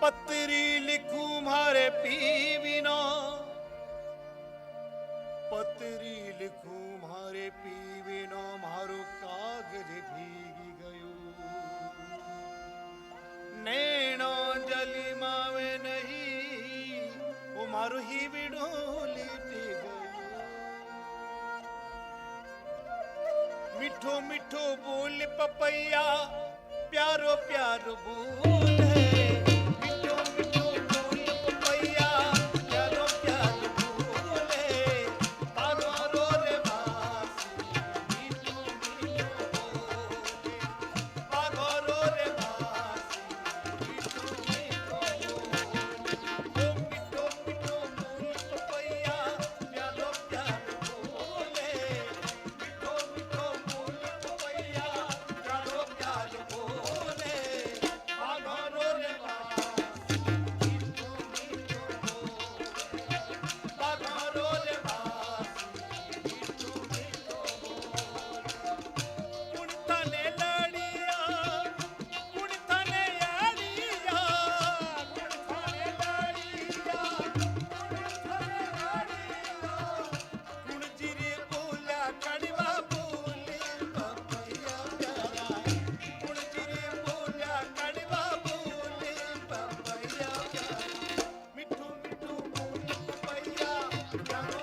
पत्री लिखूं मारे पीविना, पत्री लिखूं मारे पीविना, मारो कागज भीगी गयो। नैनो जली मावे नहीं, वो मारो ही विडो लीटी गयो। मिठो मिठो बोल पपैया, प्यारो प्यारो बोल है। मिठो मिठो बोल पपैया, प्यारो प्यारो बोल है। बागोरो रे बासी, मिठो मिठो बोले। बागोरो रे बासी, मिठो मिठो बोले। ओ मिठो मिठो बोल पपैया, प्यारो प्यारो बोले। मिठो मिठो बोल पपैया, प्यारो प्यारो बोले। बागोरो रे बासी, मिठो मिठो बोले। बागोरो रे बासी, मिठो मिठो बोले। कुणितने लड़िया, कुणितने याड़िया, कुणितने लड़िया, कुणितने याड़िया। कुणजिरे बोला कड़वा बोले पपैया प्यारा। कुणजिरे बोला कड़वा बोले पपैया प्यारा। मिठो मिठो बोल पपैया, प्यारो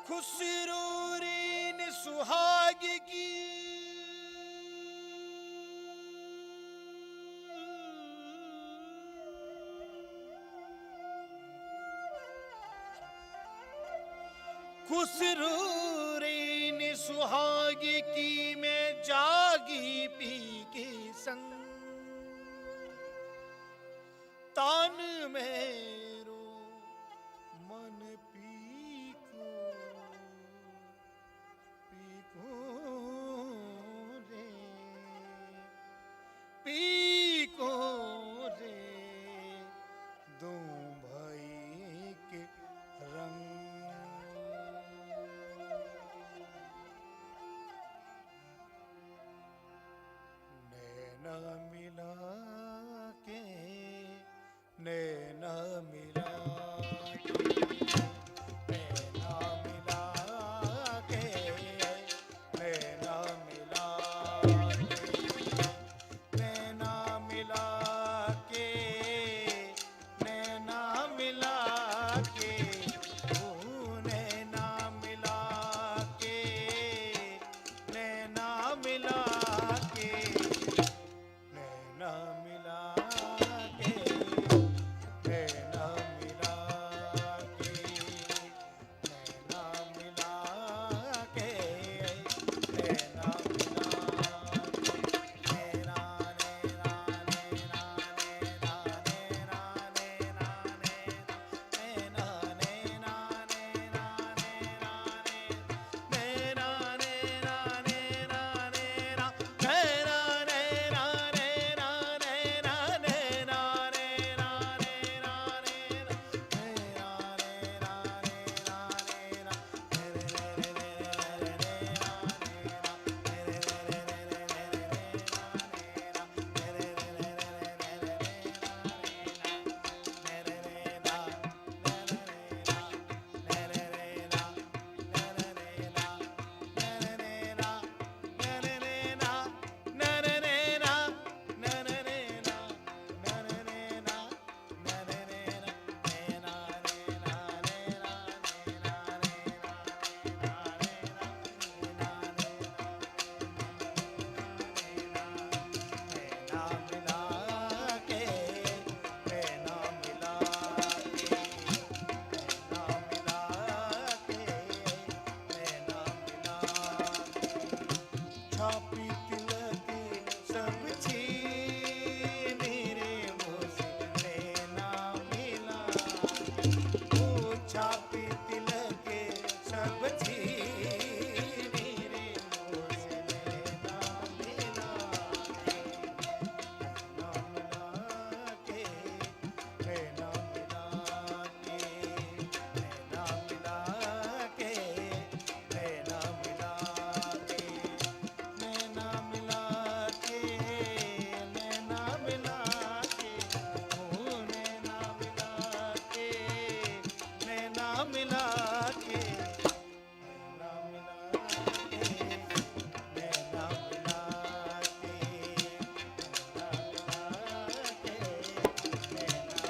खुसरूरीन सुहाग की खुसरूरीन सुहाग की में जागी पी के संग तान मेरो मन पीको पीको रे पीको रे दो भाई के रंग नैना मिला के नैना मिला नैना मिला के नैना मिला नैना मिला के नैना मिला के नैना मिला के नैना मिला के नैना मिला के नैना मिला के नैना मिला के नैना मिला नैना नैना नैना नैना नैना नैना नैना नैना नैना नैना नैना नैना नैना छापी तिलके सब छीन रे मुझसे नैना मिला ओ छापी तिलके सब छीन रे मुझसे नैना मिला नैना मिला के नैना मिला के नैना मिला के नैना मिला के नैना मिला के नैना मिला के ओ नैना मिला के नैना मिला के नैना मिला के नैना मिला के नैना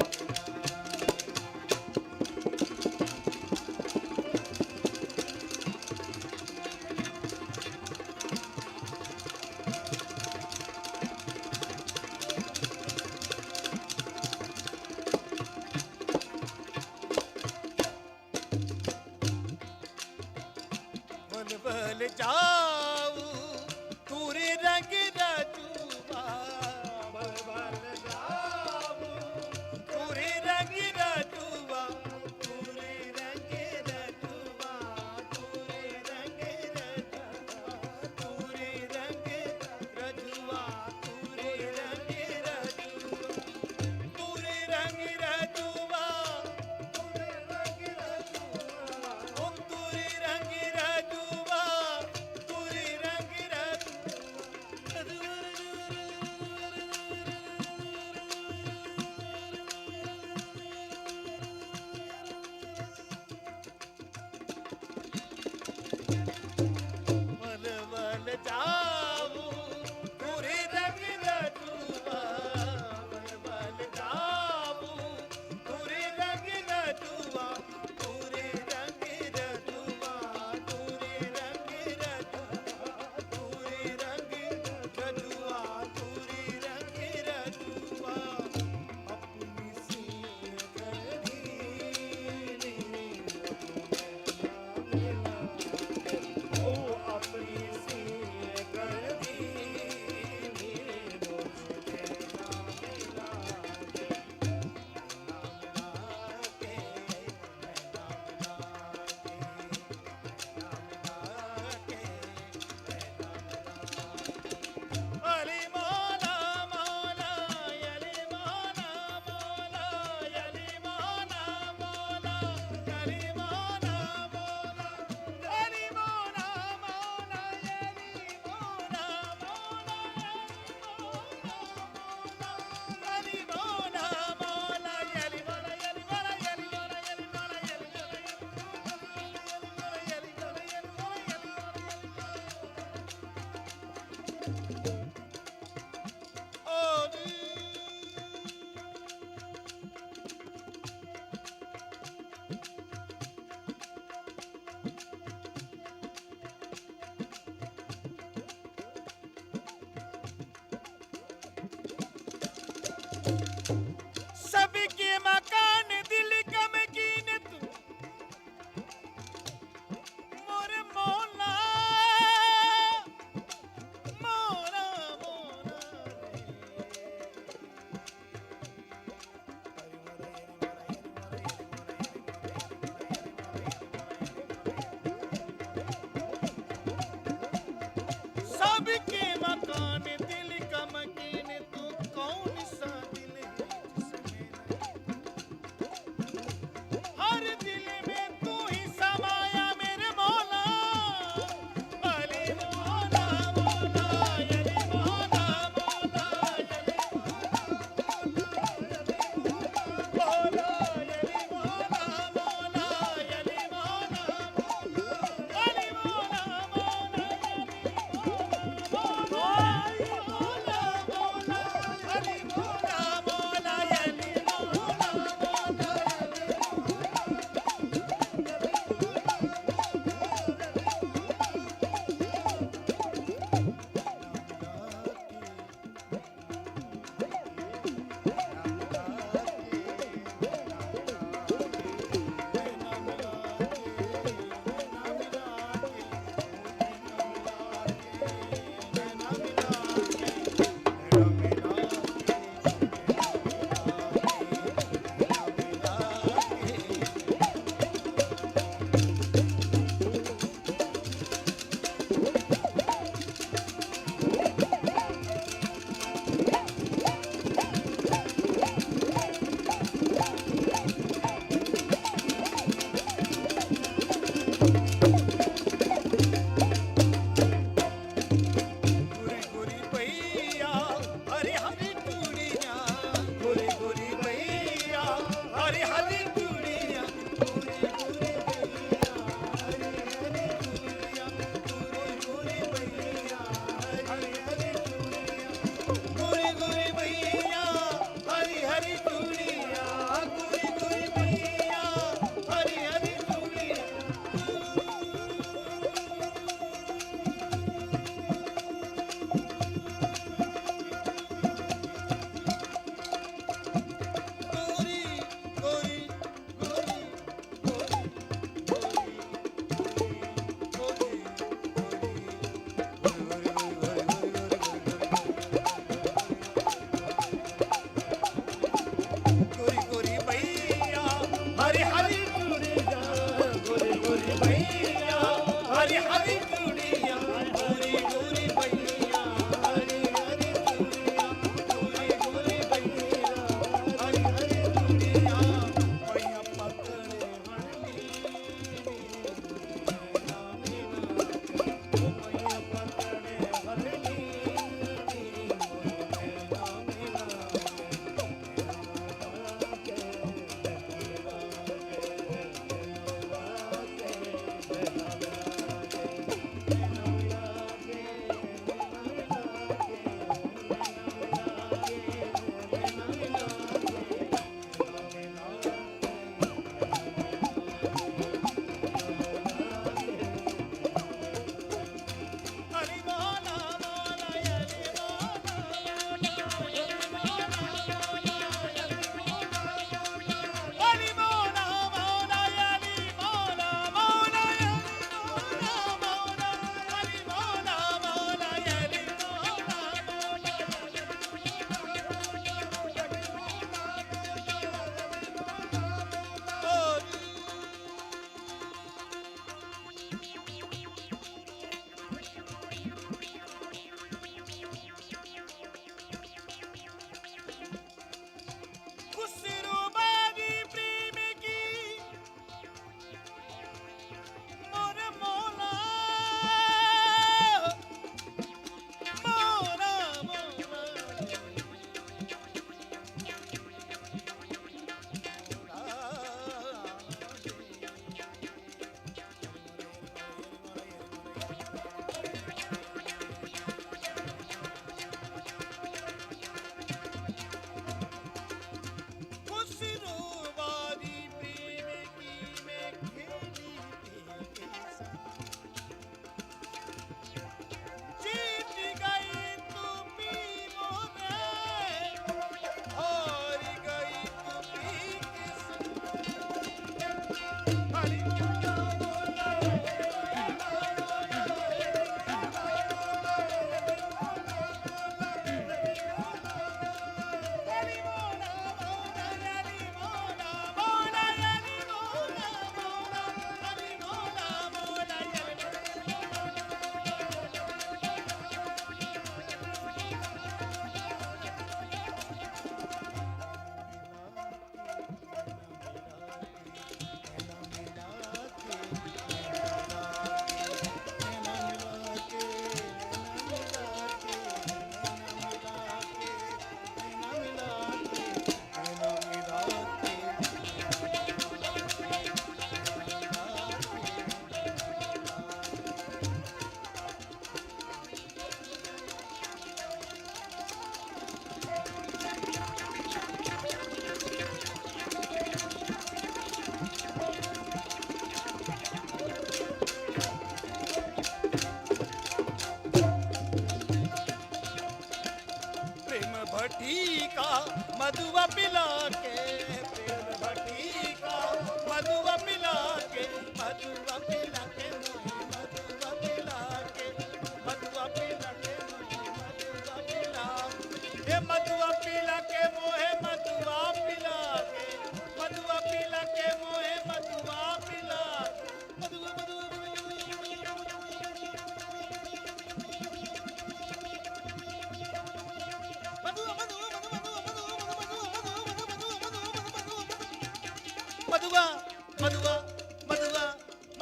बल बल जाऊ तुरे रंग रजुआ बल बल जाऊ तुरे रंग रजुआ तुरे रंग रजुआ तुरे रंग रजुआ तुरे रंग रजुआ तुरे रंग रजुआ तुरे रंग रजुआ तुरे रंग रजुआ ओ तुरे रंग रजुआ तुरे रंग रजुआ सबके मकान दिल का मकीन तू मोर मौला मोरा मोरा सबके मकान दिल का मकीन तू कौन सा दिल है जिसमें हर दिल में तू ही समाया मेरे मौला अली मौला मौला अली मौला मौला अली मौला अली मौला मौला अली मौला अली मौला मौला मधुआ पिला के प्रेम भट्टी का मधुआ पिला के मधुआ पिला के मोहे मधुआ पिला के मधुआ पिला के मोहे मधुआ पिला ये मधुआ पिला के मोहे मधुआ पिला के मधुआ पिला के मोहे मधुआ पिला मधुआ मधुआ मधुआ मधुआ मधुआ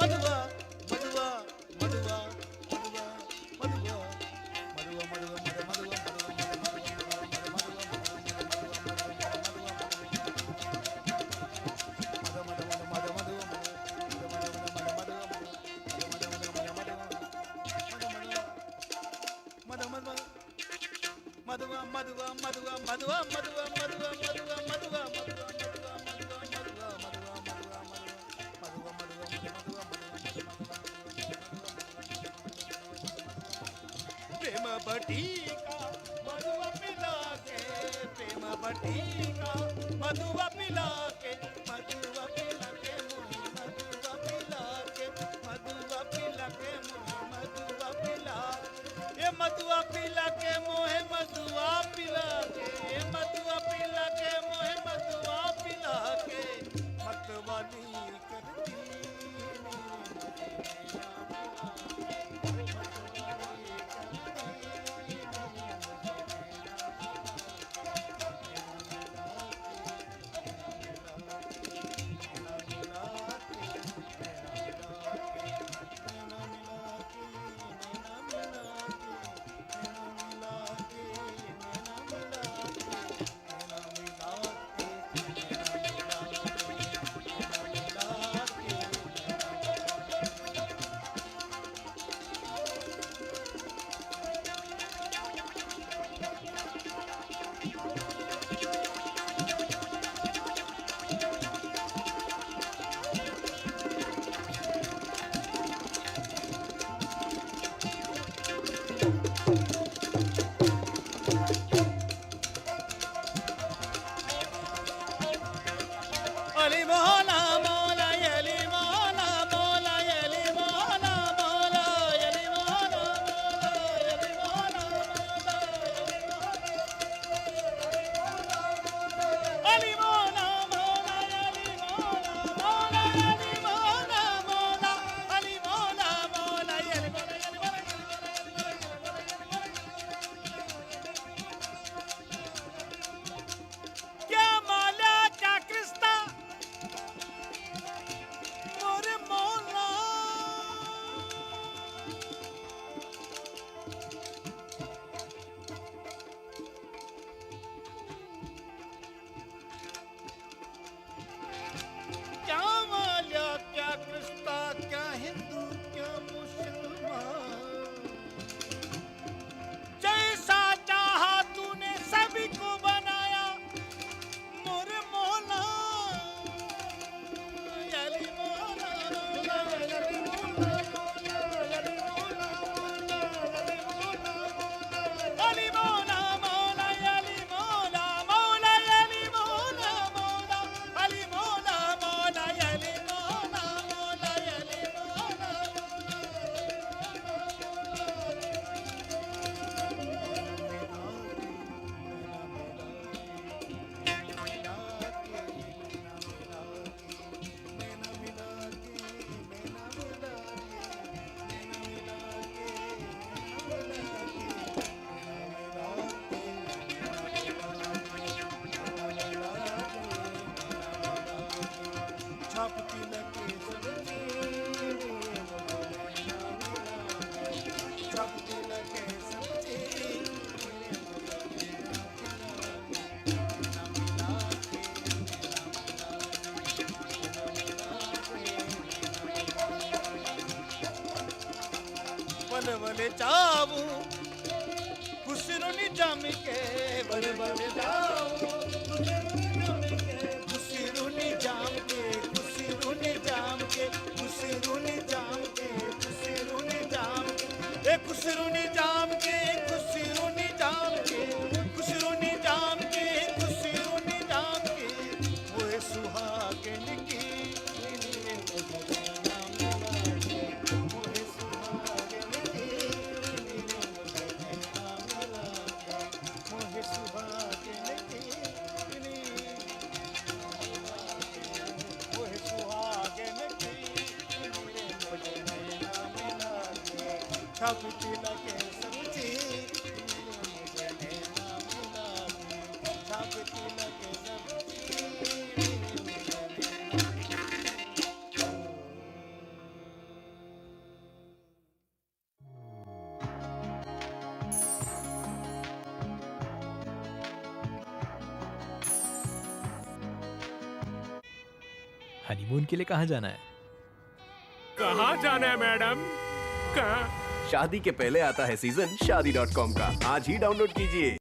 मधुआ मधुआ मधुआ मधुआ मधुआ मधुआ मधुआ मधुआ मधुआ मधुआ मधुआ मधुआ प्रेम बटीका मधुआ पिला के प्रेम बटीका मधुआ पिला के मधुआ पिला के मोहे मधुआ पिला के मधुआ पिला के मोहे मधुआ पिला ये मधुआ पिला के मोहे मधुआ पिला के ये मधुआ पिला के मोहे मधुआ पिला के मतवाली करती अली मोहला मोला यली मोहला मोला यली मोहला मोला यली मोहला मोला यली मोहला मोला अली मोहला मोला यली मोहला मोला यली मोहला मोला अली मोहला मोला यली मोहला क्या माला क्या कृष्णा मोरे मौला क्या माल्या क्या कृष्णा क्या हिंदू क्या मुसलमान जैसा चाहा तूने सभी को बनाया मोरे मौला यली मौला यली मौला यली मौला अली मौला मौला यली मौला मौला यली मौला मौला अली मौला मौला यली मौला मौला यली मौला छापती लगे छापती लगे बल बले जाऊ खुसरो निजाम के बल बले जाऊ खुसरो निजाम के खुसरो निजाम के खुसरो निजाम के खुसरो निजाम के खुसरो निजाम के खुसरो निजाम के खुसरो निजाम के खुसरो छापती लगे सब्जी मुझे नैना मिला के छापती लगे सब्जी हनीमून के लिए कहाँ जाना है? कहाँ जाना है मैडम? कहाँ? शादी के पहले आता है सीजन शादी.com का। आज ही डाउनलोड कीजिए।